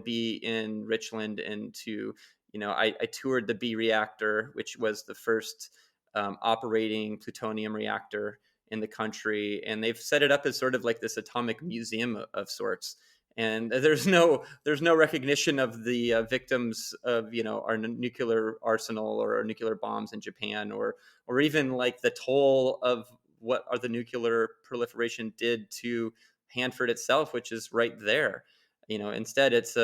be in Richland and to, I toured the B reactor, which was the first operating plutonium reactor in the country. And they've set it up as sort of like this atomic museum of sorts. And there's no recognition of the victims of our nuclear arsenal or our nuclear bombs in Japan, or even like the toll of what the nuclear proliferation did to Hanford itself, which is right there. Instead, it's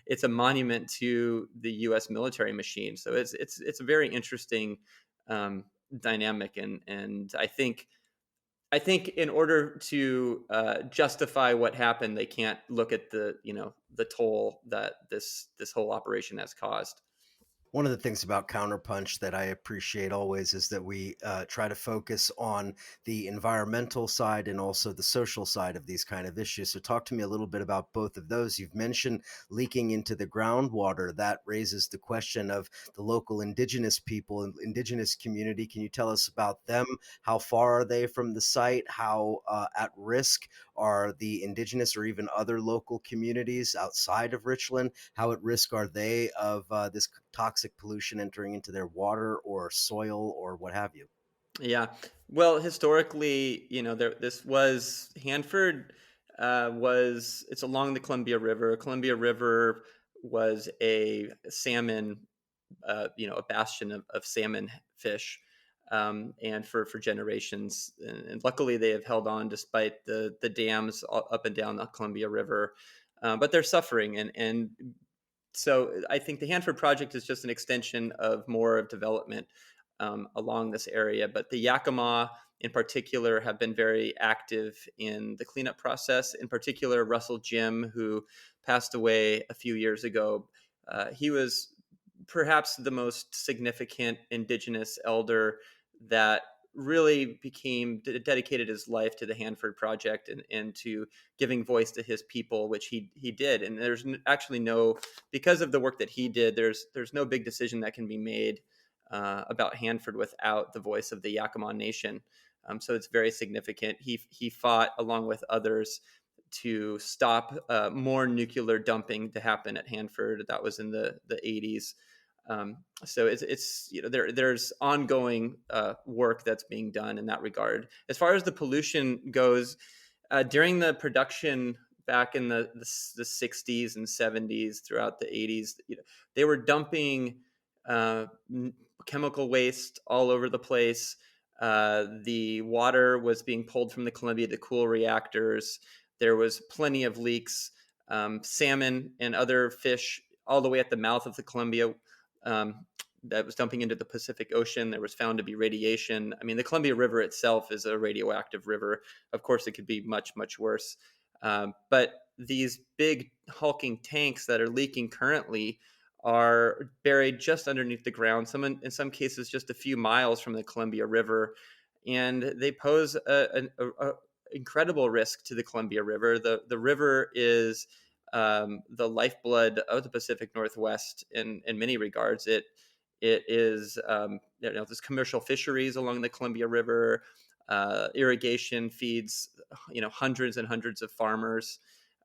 it's a monument to the U.S. military machine. So it's a very interesting dynamic, and I think in order to justify what happened, they can't look at the toll that this whole operation has caused. One of the things about Counterpunch that I appreciate always is that we try to focus on the environmental side and also the social side of these kind of issues. So, talk to me a little bit about both of those. You've mentioned leaking into the groundwater. That raises the question of the local indigenous people and indigenous community. Can you tell us about them? How far are they from the site? How at risk are the indigenous or even other local communities outside of Richland? How at risk are they of this toxic pollution entering into their water or soil or what have you? Yeah. Well, historically, this was Hanford. It's along the Columbia River. Columbia River was a salmon, a bastion of salmon fish, and for generations. And luckily, they have held on despite the dams up and down the Columbia River. But they're suffering, and so I think the Hanford project is just an extension of more of development along this area. But the Yakima, in particular, have been very active in the cleanup process. In particular, Russell Jim, who passed away a few years ago, he was perhaps the most significant indigenous elder that really dedicated his life to the Hanford project and to giving voice to his people, which he did. And there's actually because of the work that he did, there's no big decision that can be made about Hanford without the voice of the Yakima Nation. So it's very significant. He fought along with others to stop more nuclear dumping to happen at Hanford. That was in the 80s. So it's there's ongoing work that's being done in that regard. As far as the pollution goes, during the production back in the 60s and 70s, throughout the 80s, they were dumping chemical waste all over the place. The water was being pulled from the Columbia to cool reactors. There was plenty of leaks. Salmon and other fish all the way at the mouth of the Columbia that was dumping into the Pacific Ocean. There was found to be radiation. I mean, the Columbia River itself is a radioactive river. Of course, it could be much, much worse. But these big hulking tanks that are leaking currently are buried just underneath the ground, in some cases just a few miles from the Columbia River. And they pose an incredible risk to the Columbia River. The river is the lifeblood of the Pacific Northwest in many regards. It is there's commercial fisheries along the Columbia River. Irrigation feeds hundreds and hundreds of farmers.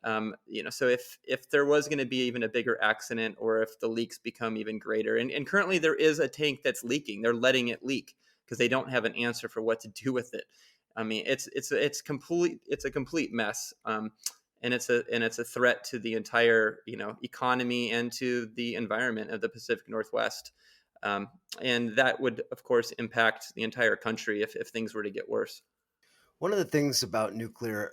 So if there was going to be even a bigger accident, or if the leaks become even greater, and currently there is a tank that's leaking, they're letting it leak because they don't have an answer for what to do with it. I mean, it's a complete mess. And it's a threat to the entire economy and to the environment of the Pacific Northwest, and that would of course impact the entire country if things were to get worse. One of the things about nuclear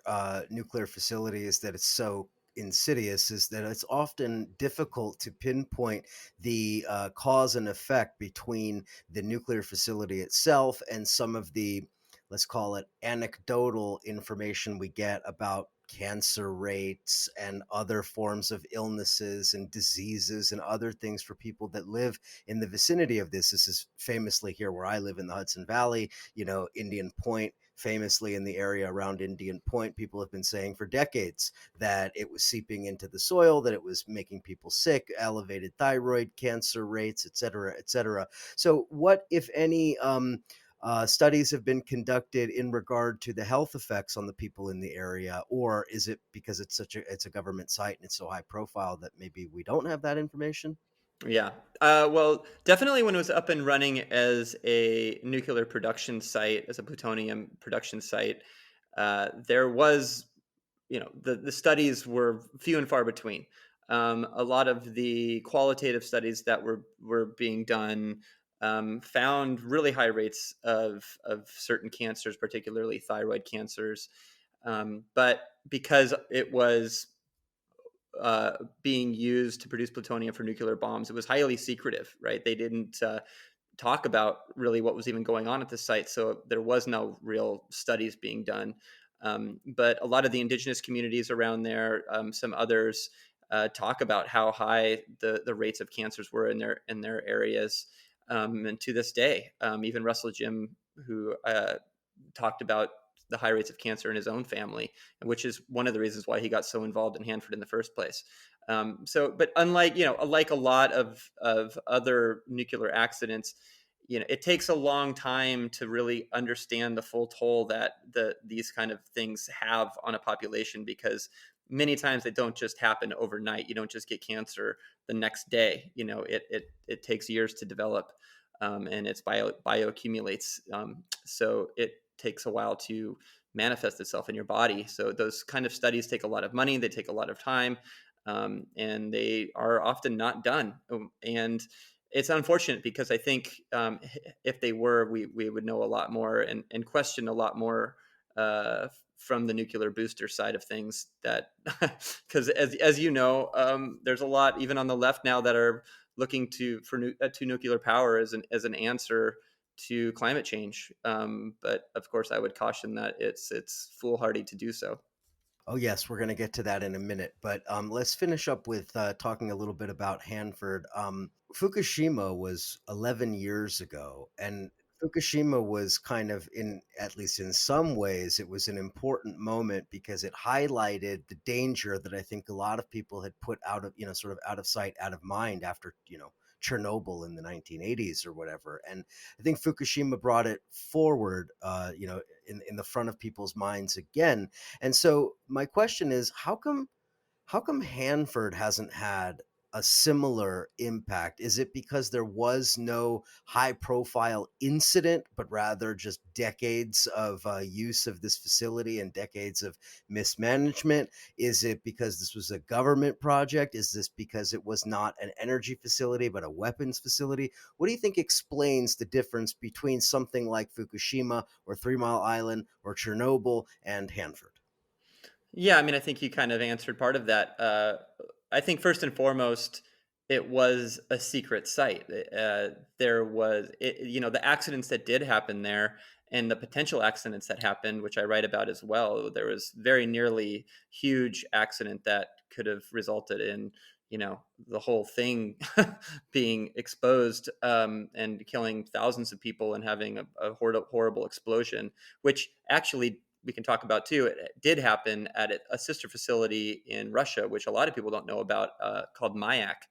facility is that it's so insidious is that it's often difficult to pinpoint the cause and effect between the nuclear facility itself and some of the, let's call it, anecdotal information we get about cancer rates and other forms of illnesses and diseases and other things for people that live in the vicinity of this. This is famously here where I live in the Hudson Valley, Indian Point. Famously, in the area around Indian Point, people have been saying for decades that it was seeping into the soil, that it was making people sick, elevated thyroid cancer rates, et cetera, et cetera. So what, if any, studies have been conducted in regard to the health effects on the people in the area, or is it because it's a government site and it's so high profile that maybe we don't have that information? Yeah. Well, definitely when it was up and running as a nuclear production site, as a plutonium production site, there was, the studies were few and far between. A lot of the qualitative studies that were being done found really high rates of certain cancers, particularly thyroid cancers. But because it was being used to produce plutonium for nuclear bombs, it was highly secretive, right? They didn't talk about really what was even going on at the site. So there was no real studies being done. But a lot of the indigenous communities around there, some others, talk about how high the rates of cancers were in their areas. And to this day, even Russell Jim, who talked about the high rates of cancer in his own family, which is one of the reasons why he got so involved in Hanford in the first place. But unlike like a lot of other nuclear accidents, it takes a long time to really understand the full toll that these kind of things have on a population, because many times they don't just happen overnight. You don't just get cancer the next day. It takes years to develop, and it's bioaccumulates. So it takes a while to manifest itself in your body. So those kind of studies take a lot of money. They take a lot of time, and they are often not done. And it's unfortunate, because I think if they were, we would know a lot more, and question a lot more from the nuclear booster side of things. That because as you know, there's a lot even on the left now that are looking to nuclear power as an answer to climate change. But of course, I would caution that it's foolhardy to do so. Oh, yes, we're going to get to that in a minute. But let's finish up with talking a little bit about Hanford. Fukushima was 11 years ago, and Fukushima was kind of, in at least in some ways, it was an important moment because it highlighted the danger that I think a lot of people had put out of, sort of out of sight, out of mind after, Chernobyl in the 1980s or whatever. And I think Fukushima brought it forward, in the front of people's minds again. And so my question is, how come Hanford hasn't had a similar impact? Is it because there was no high profile incident, but rather just decades of use of this facility and decades of mismanagement? Is it because this was a government project? Is this because it was not an energy facility, but a weapons facility? What do you think explains the difference between something like Fukushima or Three Mile Island or Chernobyl and Hanford? Yeah, I mean, I think you kind of answered part of that. I think first and foremost, it was a secret site. There was, the accidents that did happen there, and the potential accidents that happened, which I write about as well. There was very nearly huge accident that could have resulted in, the whole thing being exposed, and killing thousands of people and having a horrible explosion, which actually we can talk about too. It did happen at a sister facility in Russia, which a lot of people don't know about, called Mayak,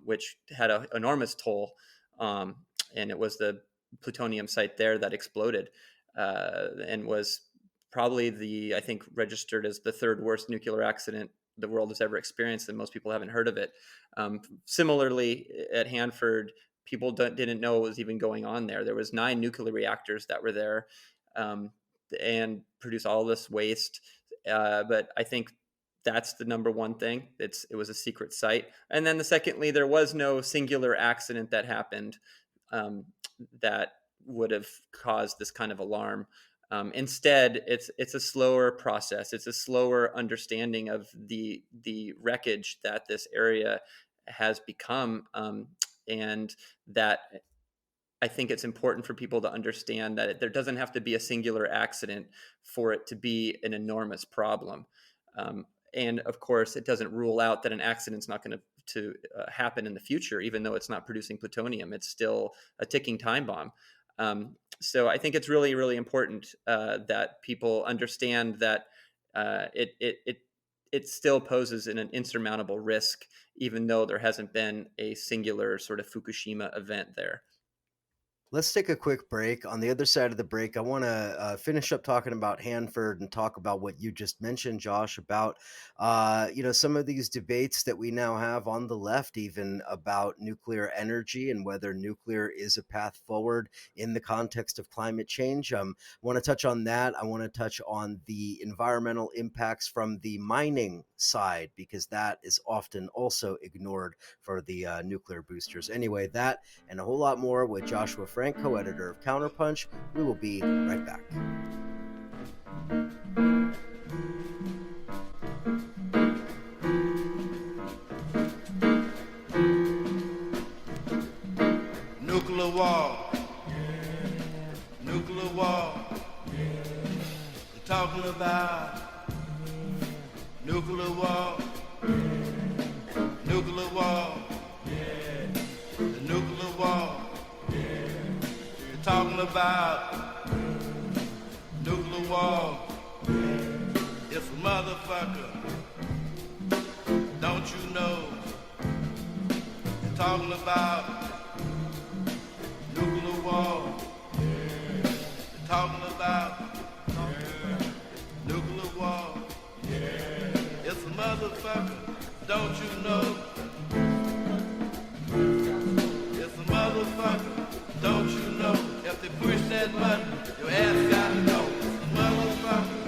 which had an enormous toll. And it was the plutonium site there that exploded, and was probably I think, registered as the third worst nuclear accident the world has ever experienced, and most people haven't heard of it. Similarly, at Hanford, people didn't know what was even going on there. There was 9 nuclear reactors that were there, um, and produce all this waste. But I think that's the number one thing. It was a secret site, and then secondly, there was no singular accident that happened, um, that would have caused this kind of alarm. Instead, it's a slower process. It's a slower understanding of the wreckage that this area has become, and that I think it's important for people to understand that there doesn't have to be a singular accident for it to be an enormous problem. Um, and of course, it doesn't rule out that an accident's not going to happen in the future, even though it's not producing plutonium. It's still a ticking time bomb. So I think it's really, really important that people understand that it still poses an insurmountable risk, even though there hasn't been a singular sort of Fukushima event there. Let's take a quick break. On the other side of the break, I want to finish up talking about Hanford and talk about what you just mentioned, Josh, about some of these debates that we now have on the left, even about nuclear energy and whether nuclear is a path forward in the context of climate change. I want to touch on that. I want to touch on the environmental impacts from the mining side because that is often also ignored for the nuclear boosters. Anyway, that and a whole lot more with Johsua Frank, co editor of CounterPunch. We will be right back. Nuclear war. Nuclear war. They're talking about nuclear war. Nuclear war. The nuclear war. They're talking about nuclear war. It's a motherfucker. Don't you know? They're talking about nuclear war. They're talking about nuclear war. It's a motherfucker. Don't you know? It's a motherfucker. Don't you know? If they push that button, your ass gotta go. It's a motherfucker.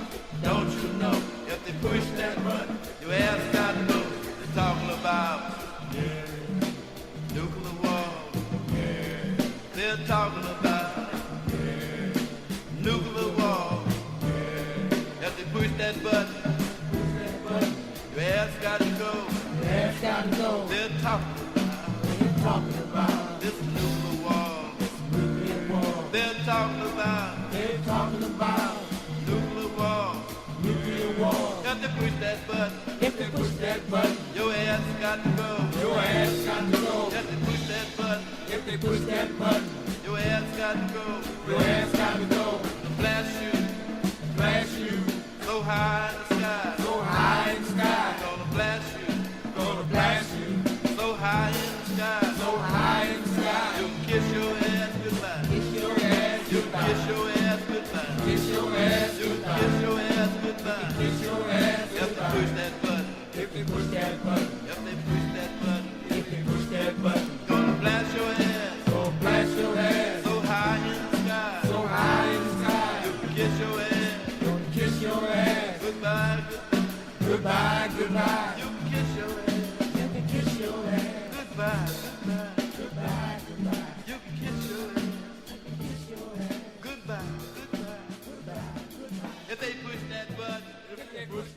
Don't you know? If they push that button, your ass gotta go. They're talking about nuclear war. They're talking about nuclear war. If they push that button, your ass gotta go. They're talking about this nuclear war. They're talking about nuclear war. If they push that button, your ass got to go. If they push that button, your ass got to go. The blast you so high in the sky. Gonna blast you so high in the sky. You can kiss your ass goodbye. You can kiss your ass goodbye. You can kiss your ass goodbye. If they push that button. If they push that button. Gonna blast your ass. So high in the sky. You can kiss your ass. Goodbye. You can kiss your ass. Goodbye. You can kiss your ass. Goodbye. If they push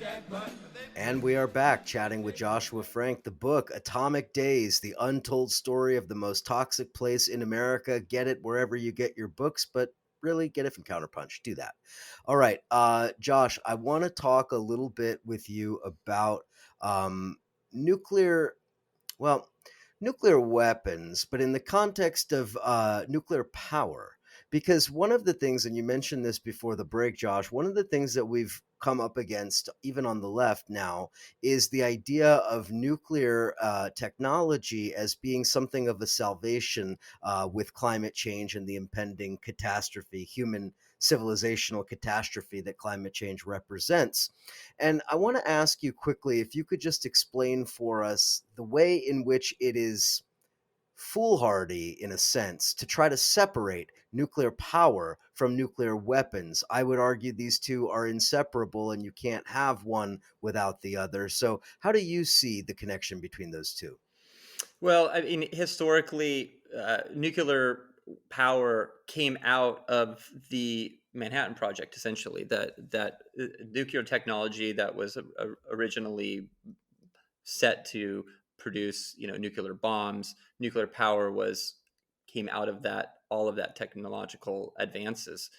that button. And we are back chatting with Johsua Frank. The book, Atomic Days, The Untold Story of the Most Toxic Place in America. Get it wherever you get your books, but really get it from CounterPunch. Do that. All right. Josh, I want to talk a little bit with you about nuclear, well, nuclear weapons, but in the context of nuclear power. Because one of the things, and you mentioned this before the break, Josh, one of the things that we've come up against, even on the left now, is the idea of nuclear technology as being something of a salvation with climate change and the impending catastrophe, human civilizational catastrophe that climate change represents. And I want to ask you quickly if you could just explain for us the way in which it is foolhardy, in a sense, to try to separate nuclear power from nuclear weapons. I would argue these two are inseparable and you can't have one without the other. So, how do you see the connection between those two? Well, I mean, historically, nuclear power came out of the Manhattan Project, essentially. That nuclear technology that was originally set to produce, nuclear bombs. Nuclear power was came out of that all of that technological advances.